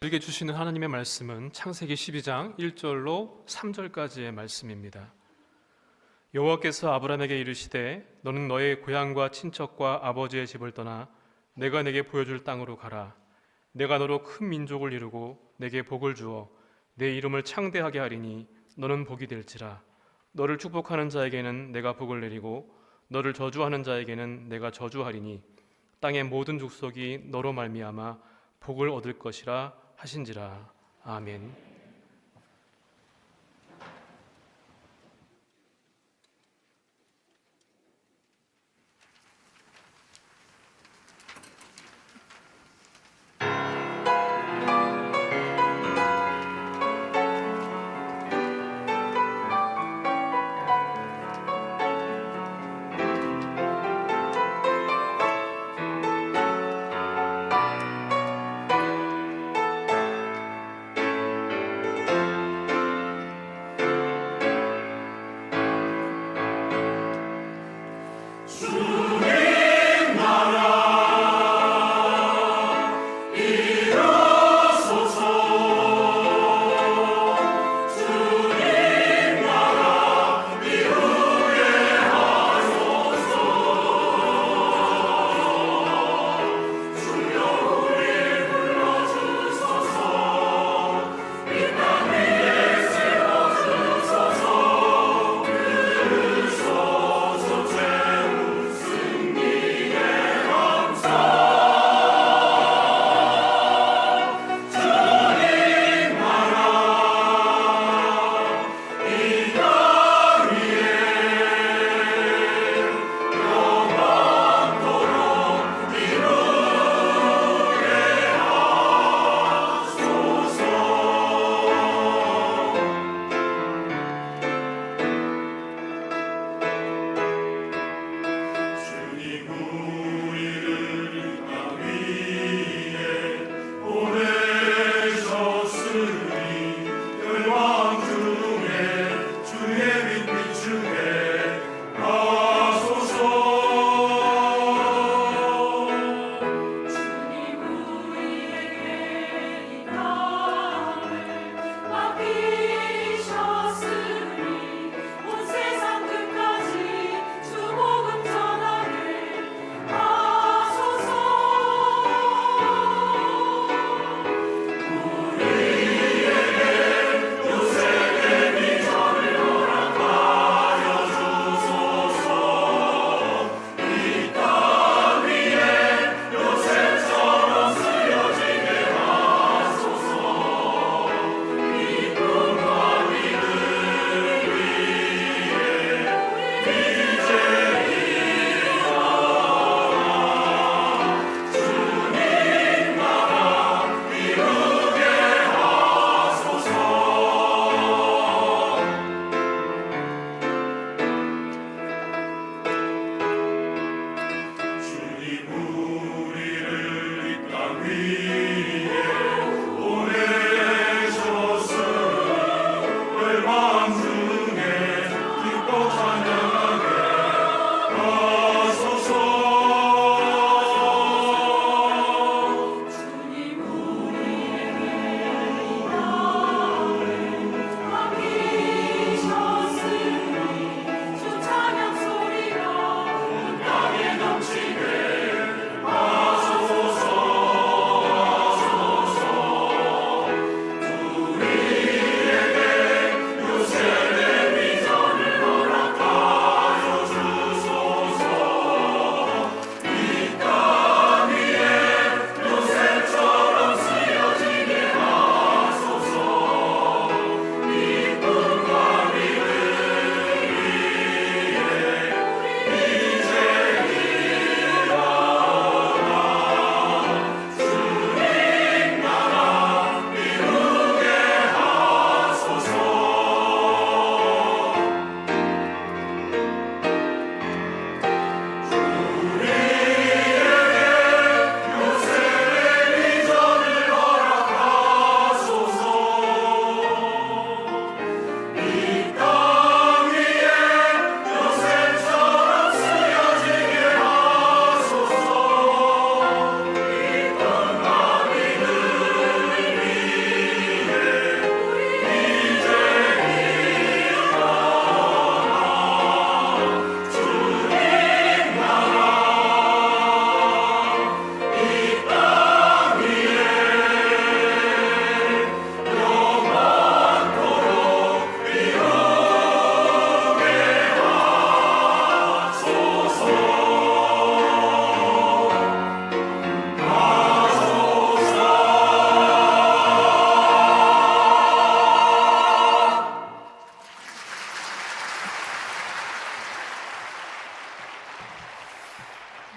우리에게 주시는 하나님의 말씀은 창세기 12장 1절로 3절까지의 말씀입니다. 여호와께서 아브라함에게 이르시되 너는 너의 고향과 친척과 아버지의 집을 떠나 내가 내게 보여줄 땅으로 가라. 내가 너로 큰 민족을 이루고 내게 복을 주어 내 이름을 창대하게 하리니 너는 복이 될지라. 너를 축복하는 자에게는 내가 복을 내리고 너를 저주하는 자에게는 내가 저주하리니 땅의 모든 족속이 너로 말미암아 복을 얻을 것이라 하신지라. 아멘.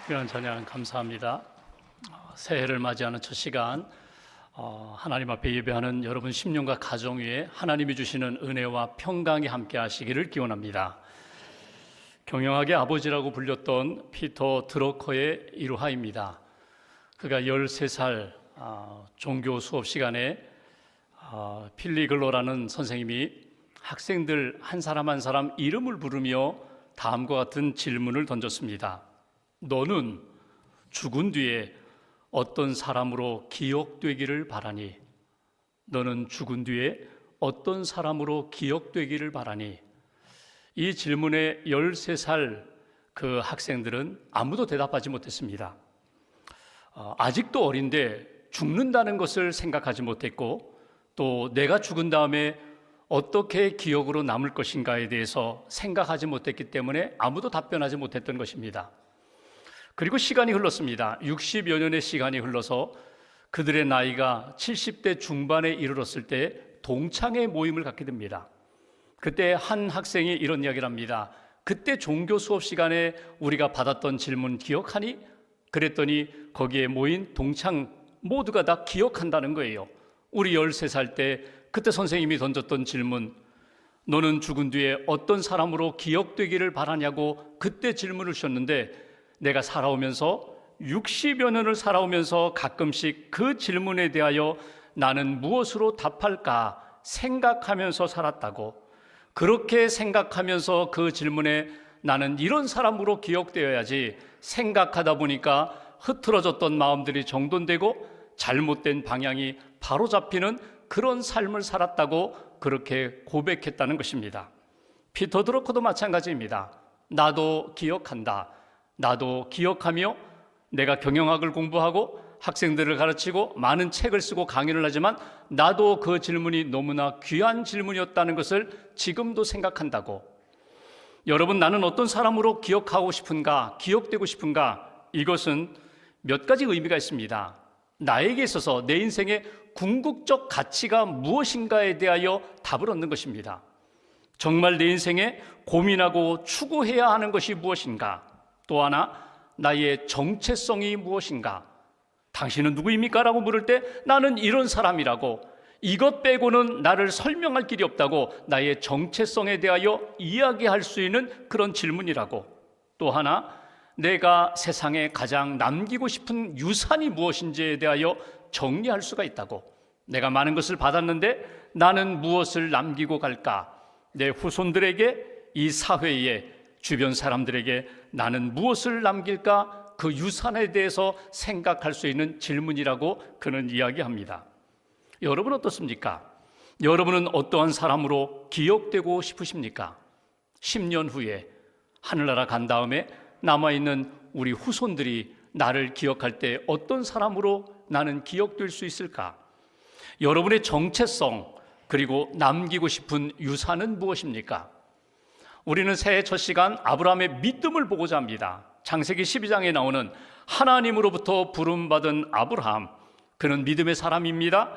귀한 찬양 감사합니다. 새해를 맞이하는 첫 시간 하나님 앞에 예배하는 여러분 심령과 가정 위에 하나님이 주시는 은혜와 평강이 함께 하시기를 기원합니다. 경영학의 아버지라고 불렸던 피터 드러커의 일화입니다. 그가 13살 종교 수업 시간에 필리글로라는 선생님이 학생들 한 사람 한 사람 이름을 부르며 다음과 같은 질문을 던졌습니다. 너는 죽은 뒤에 어떤 사람으로 기억되기를 바라니? 너는 죽은 뒤에 어떤 사람으로 기억되기를 바라니? 이 질문에 13살 그 학생들은 아무도 대답하지 못했습니다. 아직도 어린데 죽는다는 것을 생각하지 못했고, 또 내가 죽은 다음에 어떻게 기억으로 남을 것인가에 대해서 생각하지 못했기 때문에 아무도 답변하지 못했던 것입니다. 그리고 시간이 흘렀습니다. 60여 년의 시간이 흘러서 그들의 나이가 70대 중반에 이르렀을 때 동창회 모임을 갖게 됩니다. 그때 한 학생이 이런 이야기를 합니다. 그때 종교 수업 시간에 우리가 받았던 질문 기억하니? 그랬더니 거기에 모인 동창 모두가 다 기억한다는 거예요. 우리 13살 때 그때 선생님이 던졌던 질문, 너는 죽은 뒤에 어떤 사람으로 기억되기를 바라냐고 그때 질문을 주셨는데, 내가 살아오면서 60여 년을 살아오면서 가끔씩 그 질문에 대하여 나는 무엇으로 답할까 생각하면서 살았다고. 그렇게 생각하면서 그 질문에 나는 이런 사람으로 기억되어야지 생각하다 보니까 흐트러졌던 마음들이 정돈되고 잘못된 방향이 바로잡히는 그런 삶을 살았다고 그렇게 고백했다는 것입니다. 피터 드러커도 마찬가지입니다. 나도 기억한다. 나도 기억하며 내가 경영학을 공부하고 학생들을 가르치고 많은 책을 쓰고 강의를 하지만 나도 그 질문이 너무나 귀한 질문이었다는 것을 지금도 생각한다고. 여러분, 나는 어떤 사람으로 기억하고 싶은가, 기억되고 싶은가? 이것은 몇 가지 의미가 있습니다. 나에게 있어서 내 인생의 궁극적 가치가 무엇인가에 대하여 답을 얻는 것입니다. 정말 내 인생에 고민하고 추구해야 하는 것이 무엇인가? 또 하나, 나의 정체성이 무엇인가? 당신은 누구입니까? 라고 물을 때 나는 이런 사람이라고, 이것 빼고는 나를 설명할 길이 없다고 나의 정체성에 대하여 이야기할 수 있는 그런 질문이라고. 또 하나, 내가 세상에 가장 남기고 싶은 유산이 무엇인지에 대하여 정리할 수가 있다고. 내가 많은 것을 받았는데 나는 무엇을 남기고 갈까? 내 후손들에게, 이 사회에, 주변 사람들에게 나는 무엇을 남길까? 그 유산에 대해서 생각할 수 있는 질문이라고 그는 이야기합니다. 여러분은 어떻습니까? 여러분은 어떠한 사람으로 기억되고 싶으십니까? 10년 후에 하늘나라 간 다음에 남아있는 우리 후손들이 나를 기억할 때 어떤 사람으로 나는 기억될 수 있을까? 여러분의 정체성, 그리고 남기고 싶은 유산은 무엇입니까? 우리는 새해 첫 시간 아브라함의 믿음을 보고자 합니다. 창세기 12장에 나오는 하나님으로부터 부름받은 아브라함, 그는 믿음의 사람입니다.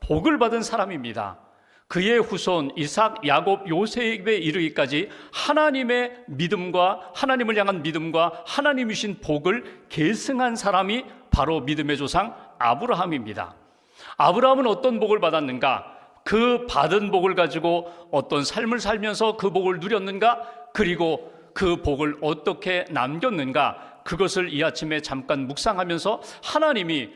복을 받은 사람입니다. 그의 후손 이삭, 야곱, 요셉에 이르기까지 하나님의 믿음과 하나님을 향한 믿음과 하나님이 주신 복을 계승한 사람이 바로 믿음의 조상 아브라함입니다. 아브라함은 어떤 복을 받았는가? 그 받은 복을 가지고 어떤 삶을 살면서 그 복을 누렸는가? 그리고 그 복을 어떻게 남겼는가? 그것을 이 아침에 잠깐 묵상하면서 하나님이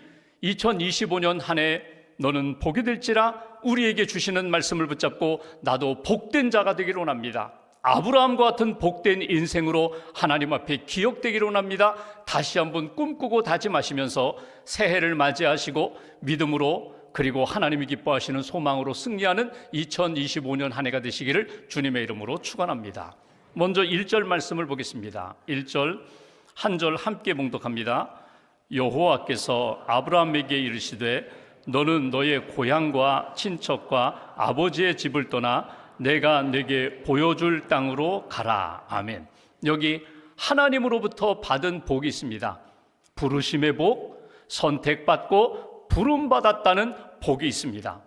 2025년 한 해 너는 복이 될지라 우리에게 주시는 말씀을 붙잡고 나도 복된 자가 되기를 원합니다. 아브라함과 같은 복된 인생으로 하나님 앞에 기억되기를 원합니다. 다시 한번 꿈꾸고 다짐하시면서 새해를 맞이하시고 믿음으로, 그리고 하나님이 기뻐하시는 소망으로 승리하는 2025년 한 해가 되시기를 주님의 이름으로 축원합니다. 먼저 1절 말씀을 보겠습니다. 1절 한 절 함께 봉독합니다. 여호와께서 아브라함에게 이르시되 너는 너의 고향과 친척과 아버지의 집을 떠나 내가 네게 보여줄 땅으로 가라. 아멘. 여기 하나님으로부터 받은 복이 있습니다. 부르심의 복, 선택받고 부름받았다는 복이 있습니다.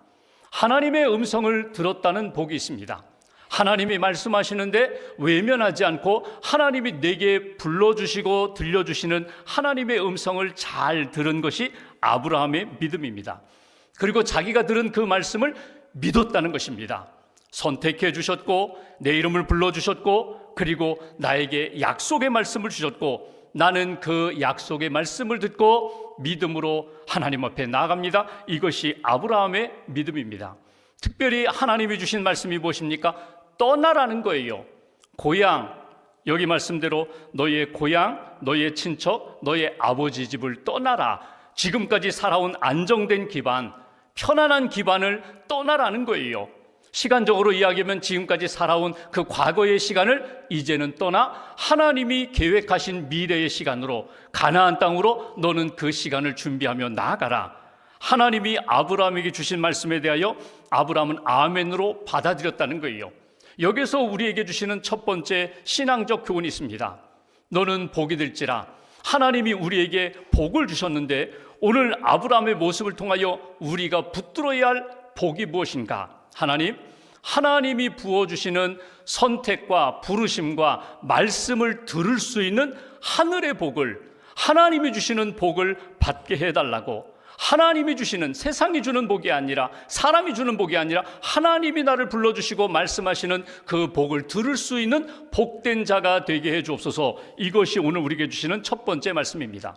하나님의 음성을 들었다는 복이 있습니다. 하나님이 말씀하시는데 외면하지 않고 하나님이 내게 불러주시고 들려주시는 하나님의 음성을 잘 들은 것이 아브라함의 믿음입니다. 그리고 자기가 들은 그 말씀을 믿었다는 것입니다. 선택해 주셨고 내 이름을 불러주셨고 그리고 나에게 약속의 말씀을 주셨고 나는 그 약속의 말씀을 듣고 믿음으로 하나님 앞에 나아갑니다. 이것이 아브라함의 믿음입니다. 특별히 하나님이 주신 말씀이 무엇입니까? 떠나라는 거예요. 고향, 여기 말씀대로 너희의 고향, 너희의 친척, 너희의 아버지 집을 떠나라. 지금까지 살아온 안정된 기반, 편안한 기반을 떠나라는 거예요. 시간적으로 이야기하면 지금까지 살아온 그 과거의 시간을 이제는 떠나 하나님이 계획하신 미래의 시간으로 가나안 땅으로 너는 그 시간을 준비하며 나아가라. 하나님이 아브라함에게 주신 말씀에 대하여 아브라함은 아멘으로 받아들였다는 거예요. 여기서 우리에게 주시는 첫 번째 신앙적 교훈이 있습니다. 너는 복이 될지라. 하나님이 우리에게 복을 주셨는데 오늘 아브라함의 모습을 통하여 우리가 붙들어야 할 복이 무엇인가? 하나님이 부어주시는 선택과 부르심과 말씀을 들을 수 있는 하늘의 복을, 하나님이 주시는 복을 받게 해달라고, 하나님이 주시는, 세상이 주는 복이 아니라, 사람이 주는 복이 아니라 하나님이 나를 불러주시고 말씀하시는 그 복을 들을 수 있는 복된 자가 되게 해 주옵소서. 이것이 오늘 우리에게 주시는 첫 번째 말씀입니다.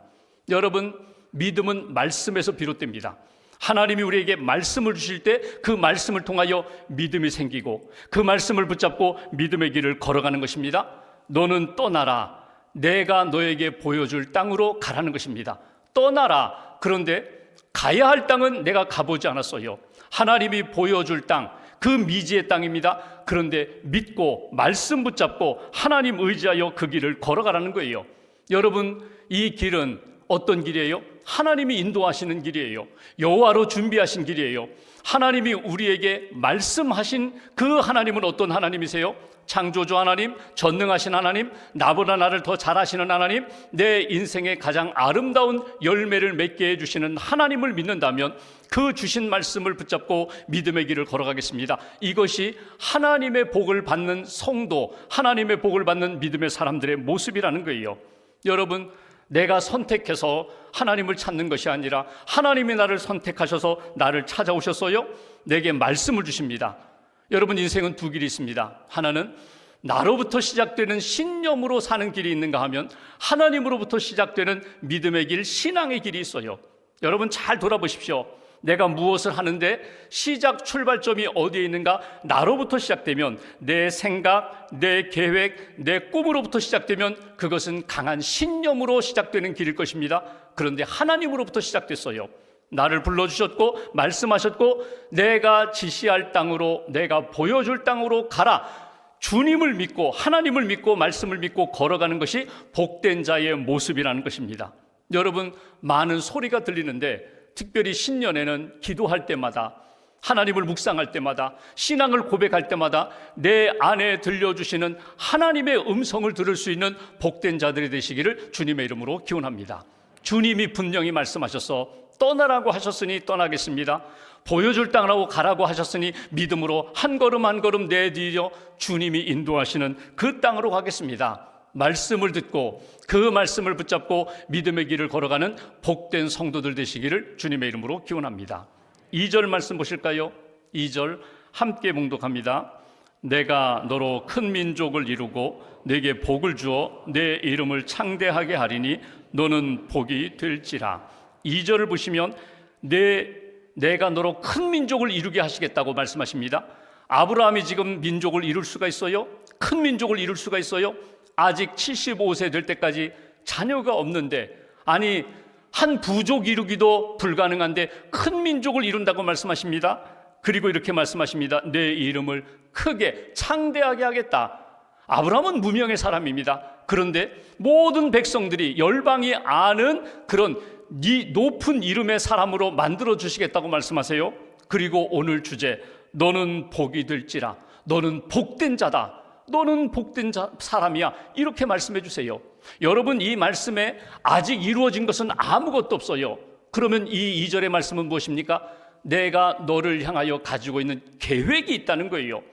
여러분, 믿음은 말씀에서 비롯됩니다. 하나님이 우리에게 말씀을 주실 때 그 말씀을 통하여 믿음이 생기고 그 말씀을 붙잡고 믿음의 길을 걸어가는 것입니다. 너는 떠나라. 내가 너에게 보여줄 땅으로 가라는 것입니다. 떠나라. 그런데 가야 할 땅은 내가 가보지 않았어요. 하나님이 보여줄 땅, 그 미지의 땅입니다. 그런데 믿고 말씀 붙잡고 하나님 의지하여 그 길을 걸어가라는 거예요. 여러분, 이 길은 어떤 길이에요? 하나님이 인도하시는 길이에요. 여호와로 준비하신 길이에요. 하나님이 우리에게 말씀하신 그 하나님은 어떤 하나님이세요? 창조주 하나님, 전능하신 하나님, 나보다 나를 더 잘하시는 하나님, 내 인생의 가장 아름다운 열매를 맺게 해주시는 하나님을 믿는다면 그 주신 말씀을 붙잡고 믿음의 길을 걸어가겠습니다. 이것이 하나님의 복을 받는 성도, 하나님의 복을 받는 믿음의 사람들의 모습이라는 거예요. 여러분, 내가 선택해서 하나님을 찾는 것이 아니라 하나님이 나를 선택하셔서 나를 찾아오셨어요. 내게 말씀을 주십니다. 여러분, 인생은 두 길이 있습니다. 하나는 나로부터 시작되는 신념으로 사는 길이 있는가 하면 하나님으로부터 시작되는 믿음의 길, 신앙의 길이 있어요. 여러분, 잘 돌아보십시오. 내가 무엇을 하는데 시작 출발점이 어디에 있는가? 나로부터 시작되면, 내 생각, 내 계획, 내 꿈으로부터 시작되면 그것은 강한 신념으로 시작되는 길일 것입니다. 그런데 하나님으로부터 시작됐어요. 나를 불러주셨고 말씀하셨고 내가 지시할 땅으로, 내가 보여줄 땅으로 가라. 주님을 믿고 하나님을 믿고 말씀을 믿고 걸어가는 것이 복된 자의 모습이라는 것입니다. 여러분, 많은 소리가 들리는데 특별히 신년에는 기도할 때마다, 하나님을 묵상할 때마다, 신앙을 고백할 때마다 내 안에 들려주시는 하나님의 음성을 들을 수 있는 복된 자들이 되시기를 주님의 이름으로 기원합니다. 주님이 분명히 말씀하셔서 떠나라고 하셨으니 떠나겠습니다. 보여줄 땅으로 가라고 하셨으니 믿음으로 한 걸음 한 걸음 내디뎌 주님이 인도하시는 그 땅으로 가겠습니다. 말씀을 듣고 그 말씀을 붙잡고 믿음의 길을 걸어가는 복된 성도들 되시기를 주님의 이름으로 기원합니다. 2절 말씀 보실까요? 2절 함께 봉독합니다. 내가 너로 큰 민족을 이루고 내게 복을 주어 내 이름을 창대하게 하리니 너는 복이 될지라. 2절을 보시면 내가 너로 큰 민족을 이루게 하시겠다고 말씀하십니다. 아브라함이 지금 민족을 이룰 수가 있어요? 큰 민족을 이룰 수가 있어요? 아직 75세 될 때까지 자녀가 없는데, 아니 한 부족 이루기도 불가능한데 큰 민족을 이룬다고 말씀하십니다. 그리고 이렇게 말씀하십니다. 내 이름을 크게 창대하게 하겠다. 아브라함은 무명의 사람입니다. 그런데 모든 백성들이, 열방이 아는 그런 높은 이름의 사람으로 만들어 주시겠다고 말씀하세요. 그리고 오늘 주제, 너는 복이 될지라. 너는 복된 자다. 너는 복된 사람이야. 이렇게 말씀해 주세요. 여러분, 이 말씀에 아직 이루어진 것은 아무것도 없어요. 그러면 이 2절의 말씀은 무엇입니까? 내가 너를 향하여 가지고 있는 계획이 있다는 거예요.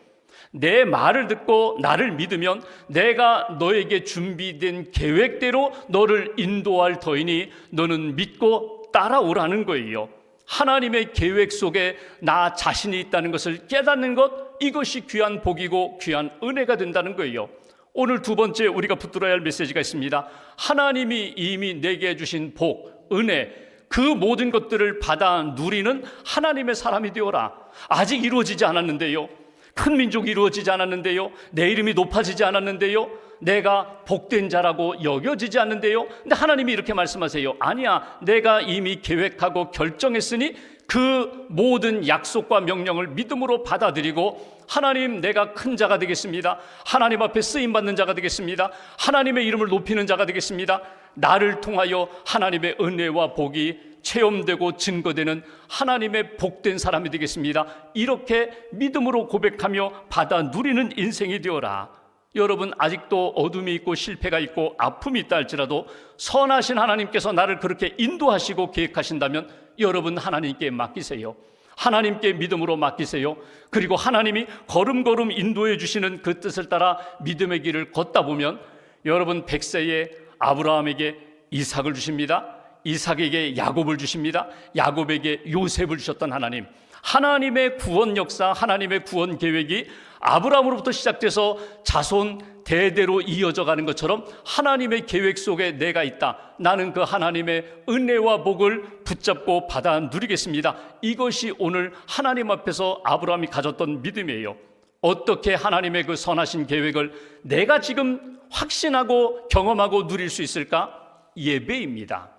내 말을 듣고 나를 믿으면 내가 너에게 준비된 계획대로 너를 인도할 터이니 너는 믿고 따라오라는 거예요. 하나님의 계획 속에 나 자신이 있다는 것을 깨닫는 것, 이것이 귀한 복이고 귀한 은혜가 된다는 거예요. 오늘 두 번째 우리가 붙들어야 할 메시지가 있습니다. 하나님이 이미 내게 주신 복, 은혜, 그 모든 것들을 받아 누리는 하나님의 사람이 되어라. 아직 이루어지지 않았는데요, 큰 민족이 이루어지지 않았는데요, 내 이름이 높아지지 않았는데요, 내가 복된 자라고 여겨지지 않는데요, 근데 하나님이 이렇게 말씀하세요. 아니야, 내가 이미 계획하고 결정했으니 그 모든 약속과 명령을 믿음으로 받아들이고, 하나님, 내가 큰 자가 되겠습니다. 하나님 앞에 쓰임받는 자가 되겠습니다. 하나님의 이름을 높이는 자가 되겠습니다. 나를 통하여 하나님의 은혜와 복이 체험되고 증거되는 하나님의 복된 사람이 되겠습니다. 이렇게 믿음으로 고백하며 받아 누리는 인생이 되어라. 여러분, 아직도 어둠이 있고 실패가 있고 아픔이 있다 할지라도 선하신 하나님께서 나를 그렇게 인도하시고 계획하신다면 여러분, 하나님께 맡기세요. 하나님께 믿음으로 맡기세요. 그리고 하나님이 걸음걸음 인도해 주시는 그 뜻을 따라 믿음의 길을 걷다 보면 여러분, 100세에 아브라함에게 이삭을 주십니다. 이삭에게 야곱을 주십니다. 야곱에게 요셉을 주셨던 하나님, 하나님의 구원 역사, 하나님의 구원 계획이 아브라함으로부터 시작돼서 자손 대대로 이어져 가는 것처럼 하나님의 계획 속에 내가 있다. 나는 그 하나님의 은혜와 복을 붙잡고 받아 누리겠습니다. 이것이 오늘 하나님 앞에서 아브라함이 가졌던 믿음이에요. 어떻게 하나님의 그 선하신 계획을 내가 지금 확신하고 경험하고 누릴 수 있을까? 예배입니다.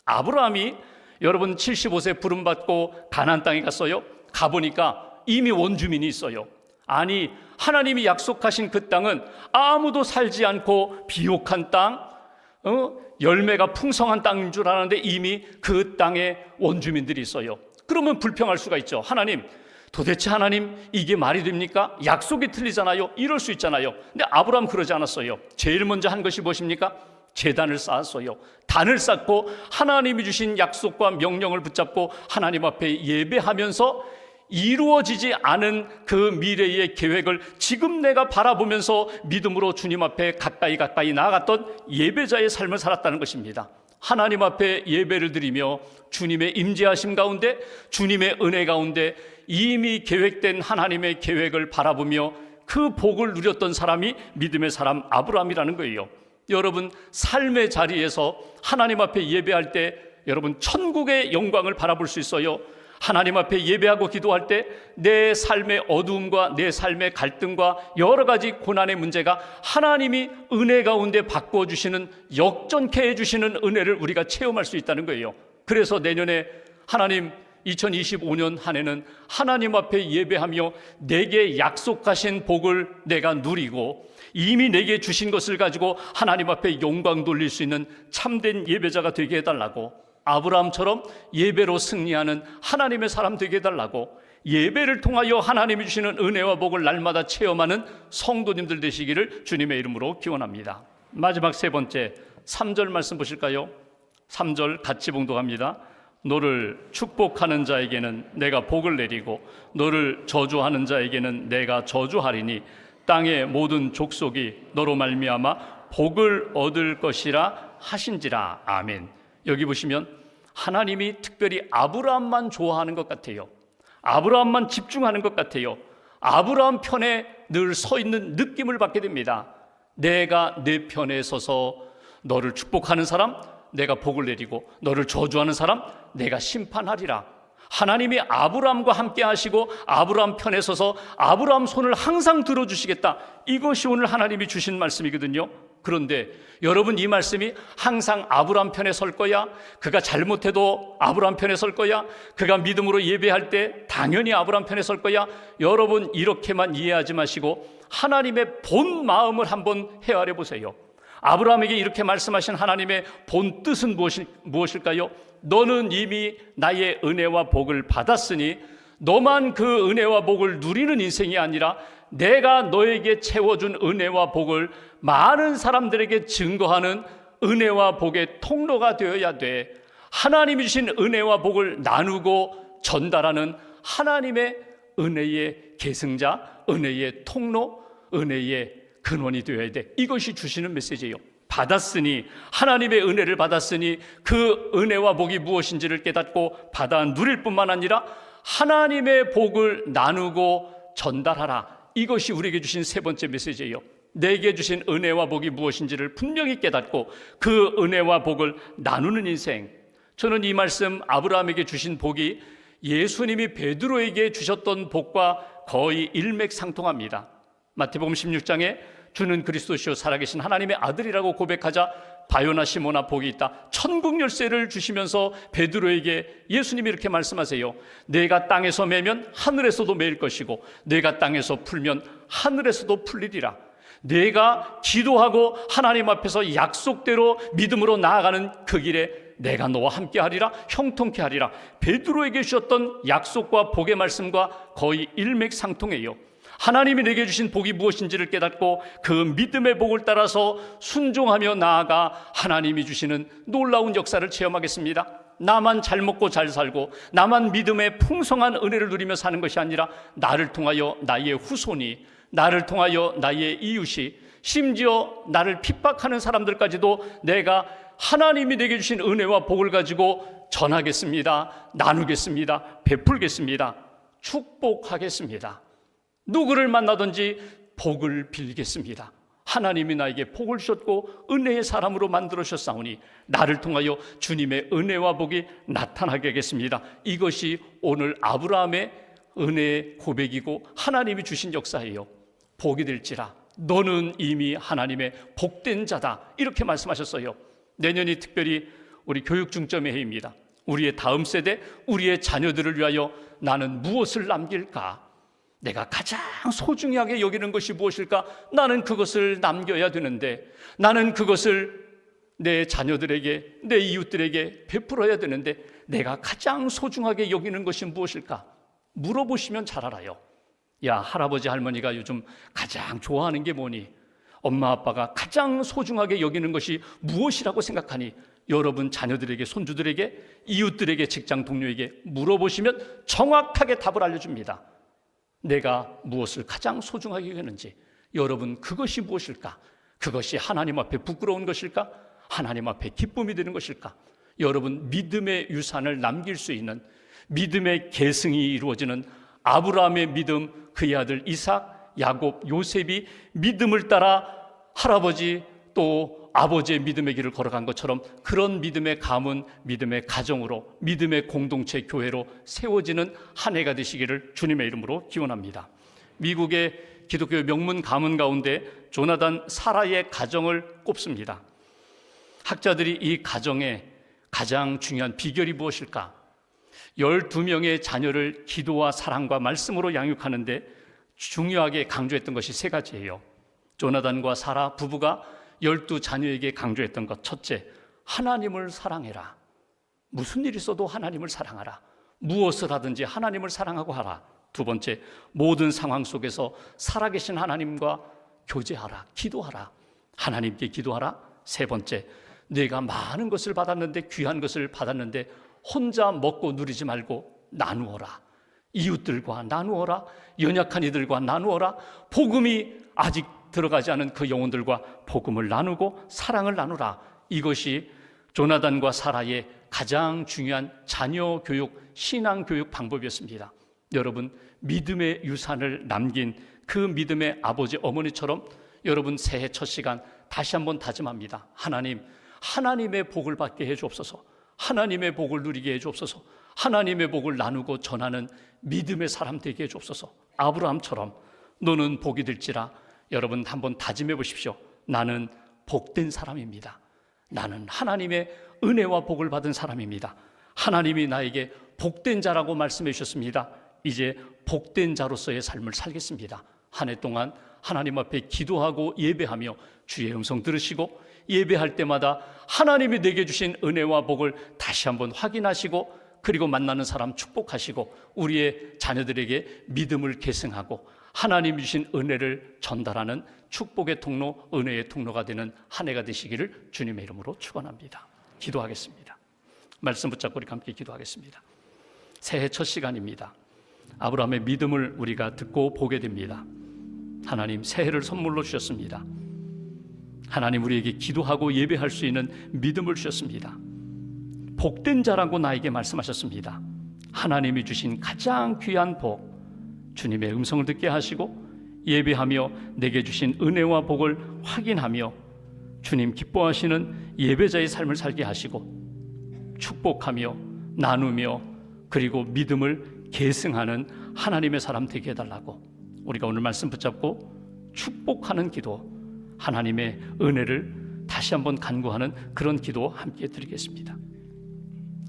아브라함이 여러분 75세 부름받고 가나안 땅에 갔어요. 가보니까 이미 원주민이 있어요. 아니, 하나님이 약속하신 그 땅은 아무도 살지 않고 비옥한 땅, 열매가 풍성한 땅인 줄 알았는데 이미 그 땅에 원주민들이 있어요. 그러면 불평할 수가 있죠. 하나님, 도대체 하나님, 이게 말이 됩니까? 약속이 틀리잖아요. 이럴 수 있잖아요. 근데 아브라함 그러지 않았어요. 제일 먼저 한 것이 무엇입니까? 제단을 쌓았어요. 단을 쌓고 하나님이 주신 약속과 명령을 붙잡고 하나님 앞에 예배하면서 이루어지지 않은 그 미래의 계획을 지금 내가 바라보면서 믿음으로 주님 앞에 가까이 나아갔던 예배자의 삶을 살았다는 것입니다. 하나님 앞에 예배를 드리며 주님의 임재하심 가운데, 주님의 은혜 가운데 이미 계획된 하나님의 계획을 바라보며 그 복을 누렸던 사람이 믿음의 사람 아브라함이라는 거예요. 여러분, 삶의 자리에서 하나님 앞에 예배할 때 여러분 천국의 영광을 바라볼 수 있어요. 하나님 앞에 예배하고 기도할 때 내 삶의 어두움과 내 삶의 갈등과 여러 가지 고난의 문제가 하나님이 은혜 가운데 바꿔주시는, 역전케 해주시는 은혜를 우리가 체험할 수 있다는 거예요. 그래서 내년에 하나님 2025년 한 해는 하나님 앞에 예배하며 내게 약속하신 복을 내가 누리고 이미 내게 주신 것을 가지고 하나님 앞에 영광 돌릴 수 있는 참된 예배자가 되게 해달라고, 아브라함처럼 예배로 승리하는 하나님의 사람 되게 해달라고, 예배를 통하여 하나님이 주시는 은혜와 복을 날마다 체험하는 성도님들 되시기를 주님의 이름으로 기원합니다. 마지막 세 번째 3절 말씀 보실까요? 3절 같이 봉독합니다. 너를 축복하는 자에게는 내가 복을 내리고 너를 저주하는 자에게는 내가 저주하리니 땅의 모든 족속이 너로 말미암아 복을 얻을 것이라 하신지라. 아멘. 여기 보시면 하나님이 특별히 아브라함만 좋아하는 것 같아요. 아브라함만 집중하는 것 같아요. 아브라함 편에 늘 서 있는 느낌을 받게 됩니다. 내가 내 편에 서서 너를 축복하는 사람 내가 복을 내리고 너를 저주하는 사람 내가 심판하리라. 하나님이 아브라함과 함께 하시고 아브라함 편에 서서 아브라함 손을 항상 들어주시겠다. 이것이 오늘 하나님이 주신 말씀이거든요. 그런데 여러분, 이 말씀이 항상 아브라함 편에 설 거야? 그가 잘못해도 아브라함 편에 설 거야? 그가 믿음으로 예배할 때 당연히 아브라함 편에 설 거야? 여러분, 이렇게만 이해하지 마시고 하나님의 본 마음을 한번 헤아려 보세요. 아브라함에게 이렇게 말씀하신 하나님의 본 뜻은 무엇일까요? 너는 이미 나의 은혜와 복을 받았으니 너만 그 은혜와 복을 누리는 인생이 아니라 내가 너에게 채워준 은혜와 복을 많은 사람들에게 증거하는 은혜와 복의 통로가 되어야 돼. 하나님이 주신 은혜와 복을 나누고 전달하는 하나님의 은혜의 계승자, 은혜의 통로, 은혜의 근원이 되어야 돼. 이것이 주시는 메시지예요. 받았으니, 하나님의 은혜를 받았으니 그 은혜와 복이 무엇인지를 깨닫고 받아 누릴 뿐만 아니라 하나님의 복을 나누고 전달하라. 이것이 우리에게 주신 세 번째 메시지예요. 내게 주신 은혜와 복이 무엇인지를 분명히 깨닫고 그 은혜와 복을 나누는 인생. 저는 이 말씀, 아브라함에게 주신 복이 예수님이 베드로에게 주셨던 복과 거의 일맥상통합니다. 마태복음 16장에 주는 그리스도시요 살아계신 하나님의 아들이라고 고백하자 바요나 시모나 복이 있다. 천국 열쇠를 주시면서 베드로에게 예수님이 이렇게 말씀하세요. 내가 땅에서 매면 하늘에서도 매일 것이고 내가 땅에서 풀면 하늘에서도 풀리리라. 내가 기도하고 하나님 앞에서 약속대로 믿음으로 나아가는 그 길에 내가 너와 함께 하리라, 형통케 하리라. 베드로에게 주셨던 약속과 복의 말씀과 거의 일맥상통해요. 하나님이 내게 주신 복이 무엇인지를 깨닫고 그 믿음의 복을 따라서 순종하며 나아가 하나님이 주시는 놀라운 역사를 체험하겠습니다. 나만 잘 먹고 잘 살고 나만 믿음의 풍성한 은혜를 누리며 사는 것이 아니라 나를 통하여 나의 후손이, 나를 통하여 나의 이웃이, 심지어 나를 핍박하는 사람들까지도 내가 하나님이 내게 주신 은혜와 복을 가지고 전하겠습니다, 나누겠습니다, 베풀겠습니다, 축복하겠습니다. 누구를 만나든지 복을 빌겠습니다. 하나님이 나에게 복을 주셨고 은혜의 사람으로 만들어 주셨사오니 나를 통하여 주님의 은혜와 복이 나타나게 하겠습니다. 이것이 오늘 아브라함의 은혜의 고백이고 하나님이 주신 역사예요. 복이 될지라 너는 이미 하나님의 복된 자다, 이렇게 말씀하셨어요. 내년이 특별히 우리 교육 중점의 해입니다. 우리의 다음 세대, 우리의 자녀들을 위하여 나는 무엇을 남길까? 내가 가장 소중하게 여기는 것이 무엇일까? 나는 그것을 남겨야 되는데, 나는 그것을 내 자녀들에게, 내 이웃들에게 베풀어야 되는데 내가 가장 소중하게 여기는 것이 무엇일까? 물어보시면 잘 알아요. 야, 할아버지 할머니가 요즘 가장 좋아하는 게 뭐니? 엄마 아빠가 가장 소중하게 여기는 것이 무엇이라고 생각하니? 여러분 자녀들에게, 손주들에게, 이웃들에게, 직장 동료에게 물어보시면 정확하게 답을 알려줍니다. 내가 무엇을 가장 소중하게 여기는지, 여러분 그것이 무엇일까? 그것이 하나님 앞에 부끄러운 것일까? 하나님 앞에 기쁨이 되는 것일까? 여러분 믿음의 유산을 남길 수 있는, 믿음의 계승이 이루어지는 아브라함의 믿음, 그의 아들 이삭, 야곱, 요셉이 믿음을 따라 할아버지 또 아버지의 믿음의 길을 걸어간 것처럼 그런 믿음의 가문, 믿음의 가정으로, 믿음의 공동체 교회로 세워지는 한 해가 되시기를 주님의 이름으로 기원합니다. 미국의 기독교 명문 가문 가운데 조나단 사라의 가정을 꼽습니다. 학자들이 이 가정의 가장 중요한 비결이 무엇일까? 12명의 자녀를 기도와 사랑과 말씀으로 양육하는데 중요하게 강조했던 것이 세 가지예요. 조나단과 사라 부부가 12자녀에게 강조했던 것, 첫째, 하나님을 사랑해라. 무슨 일이 있어도 하나님을 사랑하라. 무엇을 하든지 하나님을 사랑하고 하라. 두 번째, 모든 상황 속에서 살아계신 하나님과 교제하라, 기도하라. 하나님께 기도하라. 세 번째, 내가 많은 것을 받았는데, 귀한 것을 받았는데 혼자 먹고 누리지 말고 나누어라. 이웃들과 나누어라. 연약한 이들과 나누어라. 복음이 아직 들어가지 않은 그 영혼들과 복음을 나누고 사랑을 나누라. 이것이 조나단과 사라의 가장 중요한 자녀 교육, 신앙 교육 방법이었습니다. 여러분 믿음의 유산을 남긴 그 믿음의 아버지 어머니처럼 여러분 새해 첫 시간 다시 한번 다짐합니다. 하나님, 하나님의 복을 받게 해 주옵소서. 하나님의 복을 누리게 해 주옵소서. 하나님의 복을 나누고 전하는 믿음의 사람 되게 해 주옵소서. 아브라함처럼 너는 복이 될지라. 여러분 한번 다짐해 보십시오. 나는 복된 사람입니다. 나는 하나님의 은혜와 복을 받은 사람입니다. 하나님이 나에게 복된 자라고 말씀해 주셨습니다. 이제 복된 자로서의 삶을 살겠습니다. 한 해 동안 하나님 앞에 기도하고 예배하며 주의 음성 들으시고 예배할 때마다 하나님이 내게 주신 은혜와 복을 다시 한번 확인하시고 그리고 만나는 사람 축복하시고 우리의 자녀들에게 믿음을 계승하고 하나님 주신 은혜를 전달하는 축복의 통로, 은혜의 통로가 되는 한 해가 되시기를 주님의 이름으로 축원합니다. 기도하겠습니다. 말씀 붙잡고 우리 함께 기도하겠습니다. 새해 첫 시간입니다. 아브라함의 믿음을 우리가 듣고 보게 됩니다. 하나님 새해를 선물로 주셨습니다. 하나님 우리에게 기도하고 예배할 수 있는 믿음을 주셨습니다. 복된 자라고 나에게 말씀하셨습니다. 하나님이 주신 가장 귀한 복, 주님의 음성을 듣게 하시고 예배하며 내게 주신 은혜와 복을 확인하며 주님 기뻐하시는 예배자의 삶을 살게 하시고 축복하며 나누며 그리고 믿음을 계승하는 하나님의 사람 되게 해달라고 우리가 오늘 말씀 붙잡고 축복하는 기도, 하나님의 은혜를 다시 한번 간구하는 그런 기도 함께 드리겠습니다.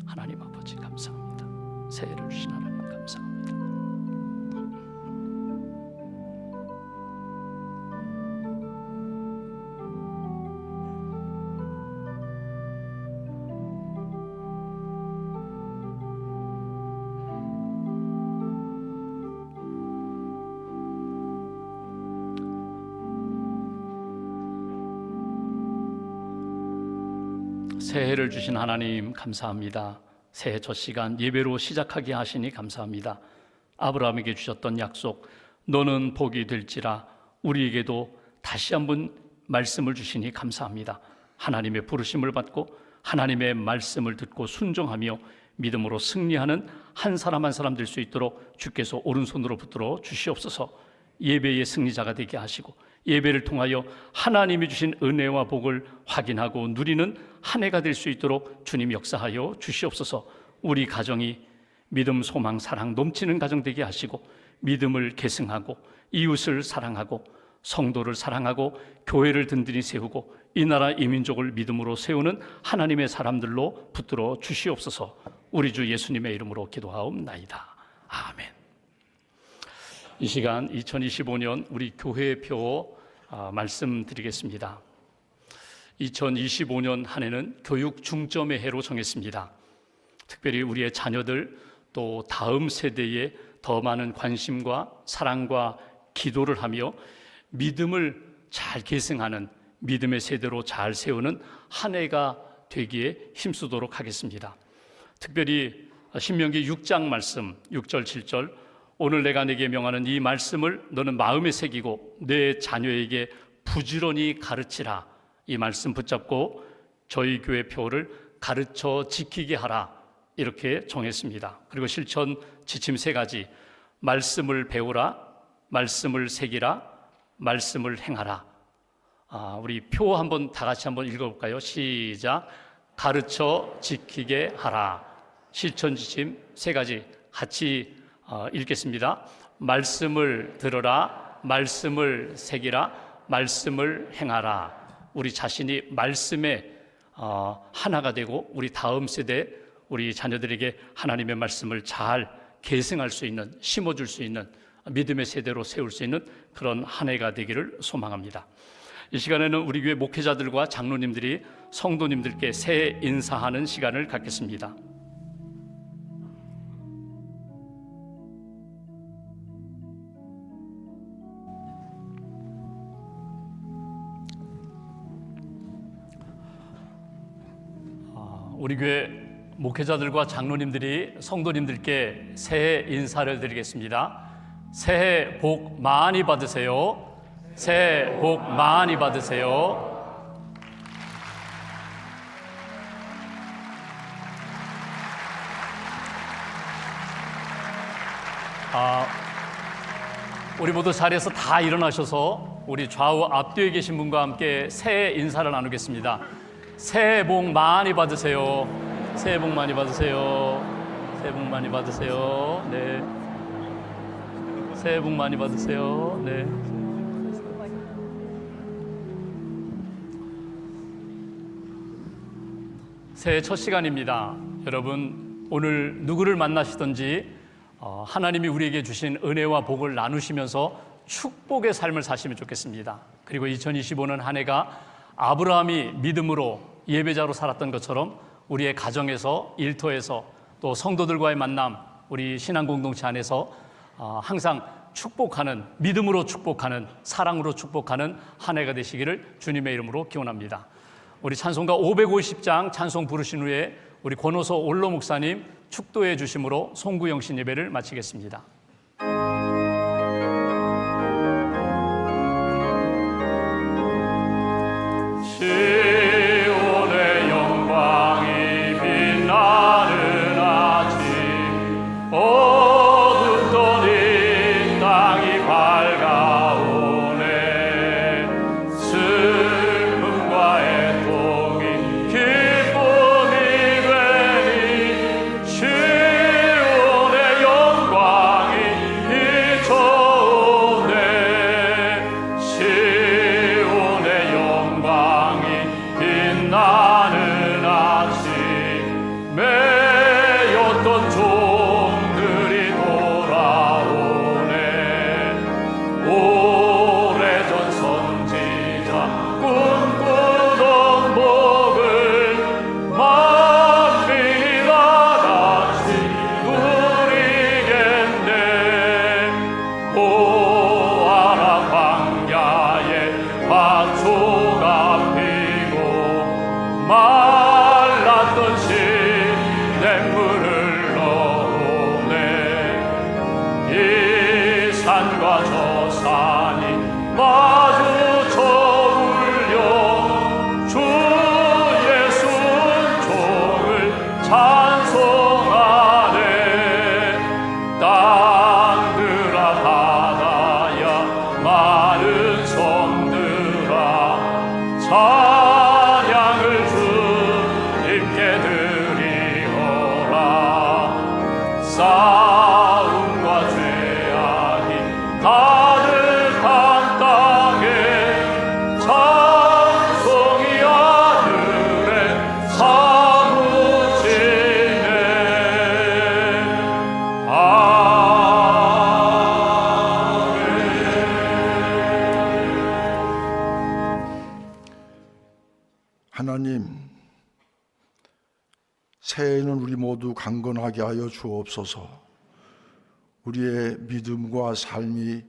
하나님 아버지 감사합니다. 새해를 주신 하나님 감사합니다. 새해를 주신 하나님 감사합니다. 새해 첫 시간 예배로 시작하게 하시니 감사합니다. 아브라함에게 주셨던 약속, 너는 복이 될지라, 우리에게도 다시 한번 말씀을 주시니 감사합니다. 하나님의 부르심을 받고 하나님의 말씀을 듣고 순종하며 믿음으로 승리하는 한 사람 한 사람 될 수 있도록 주께서 오른손으로 붙들어 주시옵소서. 예배의 승리자가 되게 하시고 예배를 통하여 하나님이 주신 은혜와 복을 확인하고 누리는 한 해가 될 수 있도록 주님 역사하여 주시옵소서. 우리 가정이 믿음, 소망, 사랑 넘치는 가정 되게 하시고 믿음을 계승하고 이웃을 사랑하고 성도를 사랑하고 교회를 든든히 세우고 이 나라 이 민족을 믿음으로 세우는 하나님의 사람들로 붙들어 주시옵소서. 우리 주 예수님의 이름으로 기도하옵나이다. 아멘. 이 시간 2025년 우리 교회표 말씀드리겠습니다. 2025년 한 해는 교육 중점의 해로 정했습니다. 특별히 우리의 자녀들 또 다음 세대에 더 많은 관심과 사랑과 기도를 하며 믿음을 잘 계승하는 믿음의 세대로 잘 세우는 한 해가 되기에 힘쓰도록 하겠습니다. 특별히 신명기 6장 말씀 6절 7절 오늘 내가 내게 명하는 이 말씀을 너는 마음에 새기고 내 자녀에게 부지런히 가르치라. 이 말씀 붙잡고 저희 교회 표를 가르쳐 지키게 하라. 이렇게 정했습니다. 그리고 실천 지침 3가지. 말씀을 배우라, 말씀을 새기라, 말씀을 행하라. 우리 표 한번 다 같이 한번 읽어볼까요? 시작. 가르쳐 지키게 하라. 실천 지침 3가지 같이 읽겠습니다. 말씀을 들어라, 말씀을 새기라, 말씀을 행하라. 우리 자신이 말씀의 하나가 되고 우리 다음 세대 우리 자녀들에게 하나님의 말씀을 잘 계승할 수 있는, 심어줄 수 있는 믿음의 세대로 세울 수 있는 그런 한 해가 되기를 소망합니다. 이 시간에는 우리 교회 목회자들과 장로님들이 성도님들께 새해 인사하는 시간을 갖겠습니다. 우리 교회 목회자들과 장로님들이 성도님들께 새해 인사를 드리겠습니다. 새해 복 많이 받으세요. 새해 복 많이 받으세요. 우리 모두 자리에서 다 일어나셔서 우리 좌우 앞뒤에 계신 분과 함께 새해 인사를 나누겠습니다. 새해 복 많이 받으세요. 새해 복 많이 받으세요. 새해 복 많이 받으세요. 네. 새해 복 많이 받으세요. 네. 새해 첫 시간입니다. 여러분 오늘 누구를 만나시든지 하나님이 우리에게 주신 은혜와 복을 나누시면서 축복의 삶을 사시면 좋겠습니다. 그리고 2025년 한 해가 아브라함이 믿음으로 예배자로 살았던 것처럼 우리의 가정에서, 일터에서, 또 성도들과의 만남, 우리 신앙 공동체 안에서 항상 축복하는, 믿음으로 축복하는, 사랑으로 축복하는 한 해가 되시기를 주님의 이름으로 기원합니다. 우리 찬송가 550장 찬송 부르신 후에 우리 권호서 올로 목사님 축도해 주심으로 송구영신 예배를 마치겠습니다. 하나님, 새해에는 우리 모두 강건하게 하여 주옵소서. 우리의 믿음과 삶이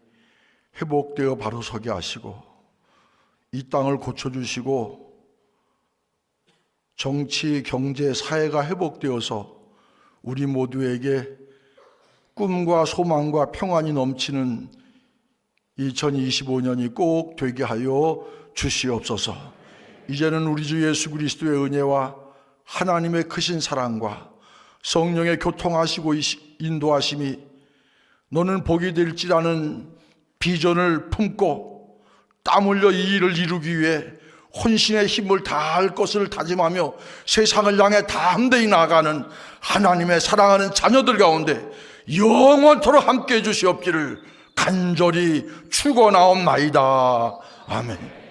회복되어 바로 서게 하시고 이 땅을 고쳐주시고 정치, 경제, 사회가 회복되어서 우리 모두에게 꿈과 소망과 평안이 넘치는 2025년이 꼭 되게 하여 주시옵소서. 이제는 우리 주 예수 그리스도의 은혜와 하나님의 크신 사랑과 성령의 교통하시고 인도하심이 너는 복이 될지라는 비전을 품고 땀 흘려 이 일을 이루기 위해 혼신의 힘을 다할 것을 다짐하며 세상을 향해 담대히 나아가는 하나님의 사랑하는 자녀들 가운데 영원토록 함께해 주시옵기를 간절히 축원하옵나이다. 아멘.